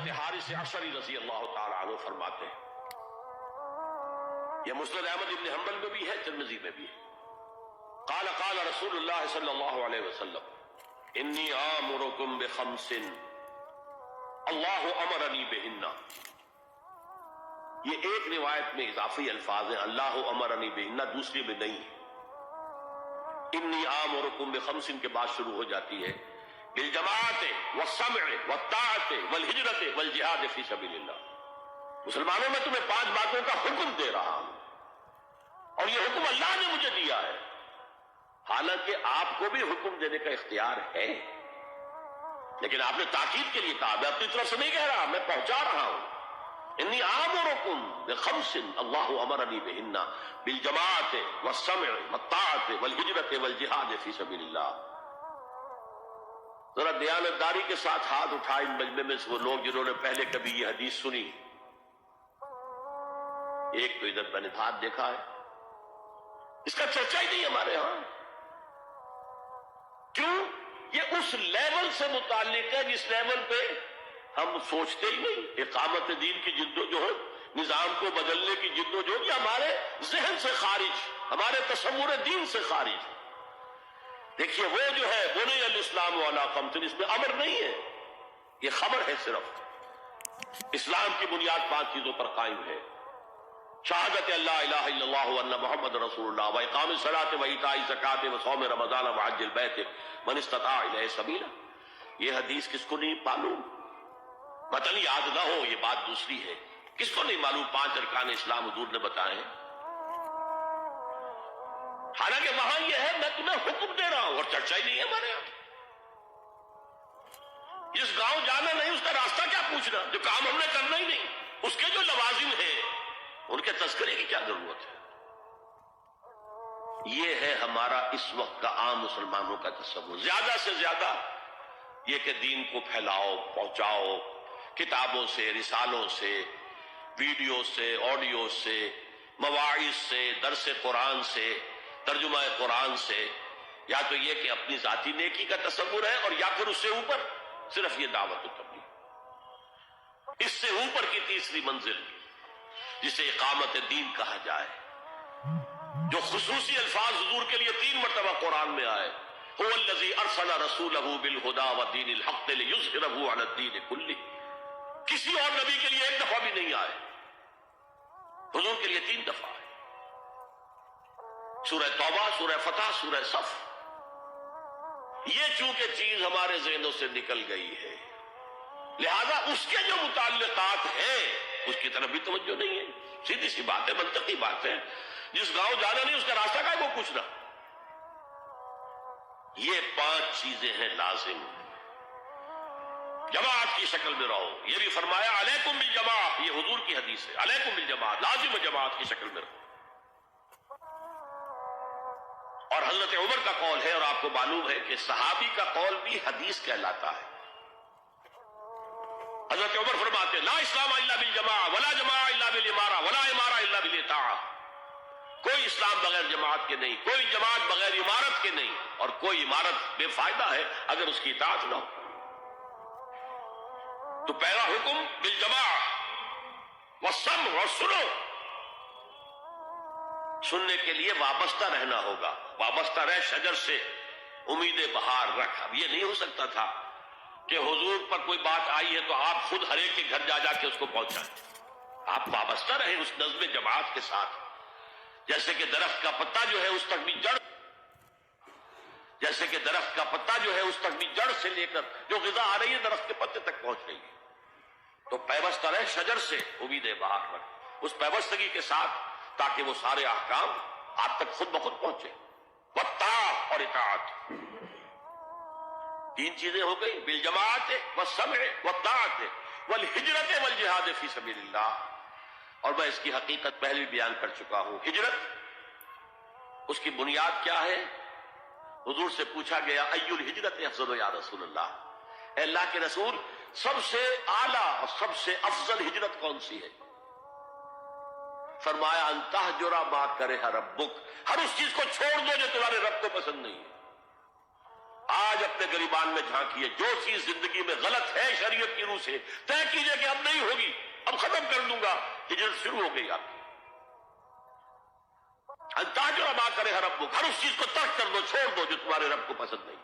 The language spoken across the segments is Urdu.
حضرت حارث عشری رضی اللہ تعالی عنہ فرماتے ہیں، یہ مسند احمد بن حنبل میں بھی ہے، ترمذی میں بھی ہے، قال قال رسول اللہ صلی اللہ علیہ وسلم انی آمرکم بخمس اللہ امرنی بہن۔ یہ ایک روایت میں اضافی الفاظ ہیں، اللہ امرنی بہن، دوسری میں نہیں ہے۔ انی آمرکم بخمس کے بعد شروع ہو جاتی ہے بالجماعت والسمع والطاعت والہجرت والجہاد فی سبیل اللہ۔ مسلمانوں میں تمہیں 5 باتوں کا حکم دے رہا ہوں، اور یہ حکم اللہ نے مجھے دیا ہے، حالانکہ آپ کو بھی حکم دینے کا اختیار ہے، لیکن آپ نے تاکید کے لیے کہا، میں اپنی طرف سے نہیں کہہ رہا، میں پہنچا رہا ہوں۔ انی آمرکم بخمس اللہ امرنی بہن بالجماعت والسمع والطاعت والہجرت والجہاد فی سبیل اللہ۔ ذرا دیانتداری کے ساتھ ہاتھ اٹھائے ان مجمع میں سے وہ لوگ جنہوں نے پہلے کبھی یہ حدیث سنی۔ ایک تو ادھر میں نے ہاتھ دیکھا ہے، اس کا چرچا ہی نہیں ہمارے ہاں۔ کیوں؟ یہ اس لیول سے متعلق ہے جس لیول پہ ہم سوچتے ہی نہیں۔ اقامت دین کی جدوجہد، نظام کو بدلنے کی جدوجہد، یہ ہمارے ذہن سے خارج، ہمارے تصور دین سے خارج۔ دیکھیے وہ جو ہے بنی الاسلام علی خمس، اس میں امر نہیں ہے، یہ خبر ہے صرف۔ اسلام کی بنیاد 5 چیزوں پر قائم ہے، شہادت اللہ الہ الا اللہ وان محمد رسول اللہ، واقام الصلاۃ وایتاء الزکوٰۃ وصوم رمضان وحج البیت من استطاع الیہ سبیلا۔ یہ حدیث کس کو نہیں معلوم؟ متن یاد نہ ہو یہ بات دوسری ہے، کس کو نہیں معلوم 5 ارکان اسلام حضور نے بتائے ہیں؟ حالانکہ وہاں یہ ہے میں تمہیں حکم دے رہا ہوں، اور چرچا ہی نہیں ہے ہمارے یہاں۔ جس گاؤں جانا نہیں اس کا راستہ کیا پوچھنا، جو کام ہم نے کرنا ہی نہیں، اس کے جو لوازم ہیں ان کے تذکرے کی کیا ضرورت ہے؟ یہ ہے ہمارا اس وقت کا عام مسلمانوں کا تصور۔ زیادہ سے زیادہ یہ کہ دین کو پھیلاؤ، پہنچاؤ، کتابوں سے، رسالوں سے، ویڈیو سے، آڈیو سے، مواعظ سے، درس قرآن سے، ترجمہ قرآن سے، یا تو یہ کہ اپنی ذاتی نیکی کا تصور ہے، اور یا پھر اس سے اوپر صرف یہ دعوت و تبلیغ۔ اس سے اوپر کی تیسری منزل جسے اقامت دین کہا جائے، جو خصوصی الفاظ حضور کے لیے 3 مرتبہ قرآن میں آئے، هو الذی ارسل رسولہ بالہدی ودین الحق لیظہرہ علی الدین کلہ۔ کسی اور نبی کے لیے 1 دفعہ بھی نہیں آئے، حضور کے لیے 3 دفعہ آئے۔ سورہ توبہ، سورہ فتح، سورہ صف۔ یہ چونکہ چیز ہمارے ذہنوں سے نکل گئی ہے، لہذا اس کے جو متعلقات ہیں اس کی طرف بھی توجہ نہیں ہے۔ سیدھی سی بات ہے، منطقی بات ہے، جس گاؤں جانا نہیں اس کا راستہ کا ہے وہ پوچھنا۔ یہ 5 چیزیں ہیں لازم۔ جماعت کی شکل میں رہو، یہ بھی فرمایا علیکم بالجماعت، یہ حضور کی حدیث ہے، علیکم بالجماعت، لازم جماعت کی شکل میں رہو۔ اور حضرت عمر کا قول ہے، اور آپ کو معلوم ہے کہ صحابی کا قول بھی حدیث کہلاتا ہے۔ حضرت عمر فرماتے ہیں لا اسلام الا بالجماعہ ولا جماعہ الا بالامارہ ولا امارہ الا بالاطاعہ۔ کوئی اسلام بغیر جماعت کے نہیں، کوئی جماعت بغیر عمارت کے نہیں، اور کوئی عمارت بے فائدہ ہے اگر اس کی اطاعت نہ ہو۔ تو پہلا حکم بالجماعہ والسمع، اور سنو، سننے کے لیے وابستہ رہنا ہوگا۔ وابستہ رہ شجر سے امید بہار رکھ۔ اب یہ نہیں ہو سکتا تھا کہ حضور پر کوئی بات آئی ہے تو آپ خود ہر ایک کے گھر جا جا کے اس کو پہنچائیں۔ آپ وابستہ رہیں اس نظم جماعت کے ساتھ، جیسے کہ درخت کا پتا جو ہے اس تک بھی جڑ، جیسے کہ درخت کا پتا جو ہے اس تک بھی جڑ سے لے کر جو غذا آ رہی ہے درخت کے پتے تک پہنچ رہی ہے۔ تو پیوستہ رہ شجر سے امید بہار رکھ، اس پیوستگی کے ساتھ، تاکہ وہ سارے احکام آپ تک خود بخود پہنچے۔ والطاعت، اور اطاعت۔ 3 چیزیں ہو گئی، بالجماعت والسمع والطاعت والہجرت والجہاد فی سبیل اللہ۔ اور میں اس کی حقیقت پہلے بھی بیان کر چکا ہوں۔ ہجرت، اس کی بنیاد کیا ہے؟ حضور سے پوچھا گیا ای الہجرت افضل یا رسول اللہ، اے اللہ کے رسول سب سے اعلیٰ اور سب سے افضل ہجرت کون سی ہے؟ فرمایا ان تہجر ما کرہ ربک، ہر اس چیز کو چھوڑ دو جو تمہارے رب کو پسند نہیں ہے۔ آج اپنے گریبان میں جھانکیے، جو چیز زندگی میں غلط ہے شریعت کی روح سے، طے کیجئے اب نہیں ہوگی، اب ختم کر دوں گا، ہجرت شروع ہو گئی آپ کی۔ تاجر ما کرے رب، ہر اس چیز کو ترک کر دو، چھوڑ دو جو تمہارے رب کو پسند نہیں۔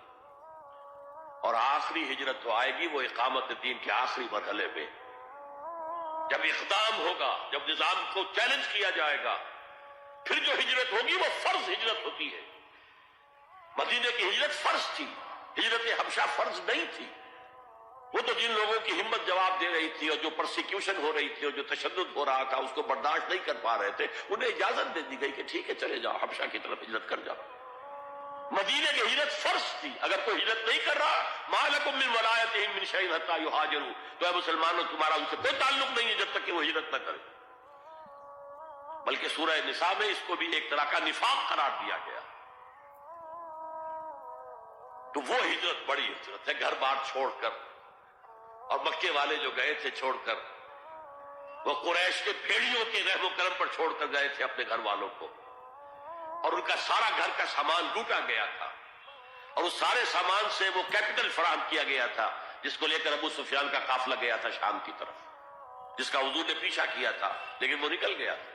اور آخری ہجرت تو آئے گی وہ اقامت دین کے آخری مرحلے میں، جب اقدام ہوگا، جب نظام کو چیلنج کیا جائے گا، پھر جو ہجرت ہوگی وہ فرض ہجرت ہوتی ہے۔ مدینے کی ہجرت فرض تھی، ہجرت حبشہ فرض نہیں تھی۔ وہ تو جن لوگوں کی ہمت جواب دے رہی تھی اور جو پرسیکیوشن ہو رہی تھی اور جو تشدد ہو رہا تھا اس کو برداشت نہیں کر پا رہے تھے، انہیں اجازت دے دی گئی کہ ٹھیک ہے چلے جاؤ، حبشہ کی طرف ہجرت کر جاؤ۔ مدینے کی ہجرت فرض تھی، اگر کوئی ہجرت نہیں کر رہا، ما لکم من ولایتہم من شیء حتی یہاجروا، تو اے مسلمانوں تمہارا ان سے کوئی تعلق نہیں ہے جب تک کہ وہ ہجرت نہ کرے۔ بلکہ سورہ نساء میں اس کو بھی ایک طرح کا نفاق قرار دیا گیا۔ تو وہ ہجرت بڑی ہجرت ہے، گھر بار چھوڑ کر، اور مکے والے جو گئے تھے چھوڑ کر، وہ قریش کے بھیڑیوں کے رحم و کرم پر چھوڑ کر گئے تھے اپنے گھر والوں کو، اور ان کا سارا گھر کا سامان لوٹا گیا تھا، اور اس سارے سامان سے وہ کیپٹل فراہم کیا گیا تھا جس کو لے کر ابو سفیان کا قافلہ گیا تھا شام کی طرف، جس کا حضور نے پیچھا کیا تھا، لیکن وہ نکل گیا تھا۔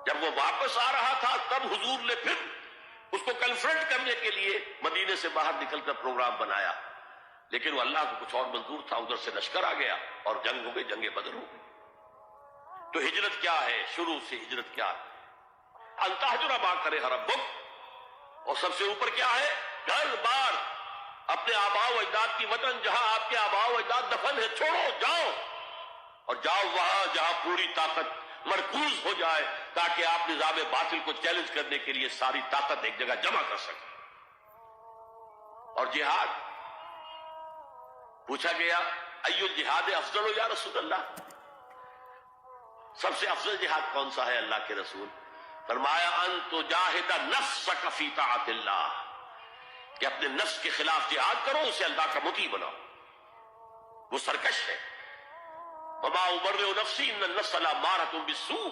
جب وہ واپس آ رہا تھا تب حضور نے پھر اس کو کنفرنٹ کرنے کے لیے مدینے سے باہر نکل کر پروگرام بنایا، لیکن وہ اللہ کو کچھ اور منظور تھا، ادھر سے لشکر آ گیا اور جنگ ہو گئی، جنگ بدر ہو گئی۔ تو ہجرت کیا ہے؟ شروع سے ہجرت کیا ہے؟ ان تہجر ما کرے ربک، اور سب سے اوپر کیا ہے؟ گھر بار، اپنے آباء و اجداد کی وطن، جہاں آپ کے آباء و اجداد دفن ہے، چھوڑو، جاؤ، اور جاؤ وہاں جہاں پوری طاقت مرکوز ہو جائے، تاکہ آپ نظام باطل کو چیلنج کرنے کے لیے ساری طاقت ایک جگہ جمع کر سکیں۔ اور جہاد پوچھا گیا ای الجہاد افضل یا رسول اللہ، سب سے افضل جہاد کون سا ہے اللہ کے رسول؟ فرمایا ان تجاہد نفسک فی طاعت اللہ، کہ اپنے نفس کے خلاف جہاد کرو، اسے اللہ کا مطیع بناؤ، وہ سرکش ہے۔ وما ابرئ نفسی ان النفس لامارۃ بالسوء،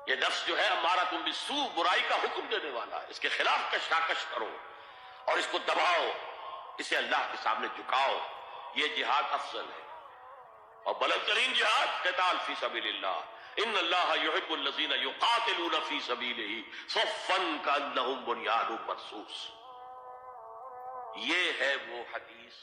یہ نفس جو ہے امارۃ بالسوء، برائی کا حکم دینے والا ہے، اس کے خلاف کشاکش کرو اور اس کو دباؤ، اسے اللہ کے سامنے جھکاؤ، یہ جہاد افضل ہے۔ اور بلند ترین جہاد قتال فی سبیل اللہ، ان اللہ یحب الذین یقاتلون فی سبیلہ صفا کانہم بنیان مرصوص۔ یہ ہے وہ حدیث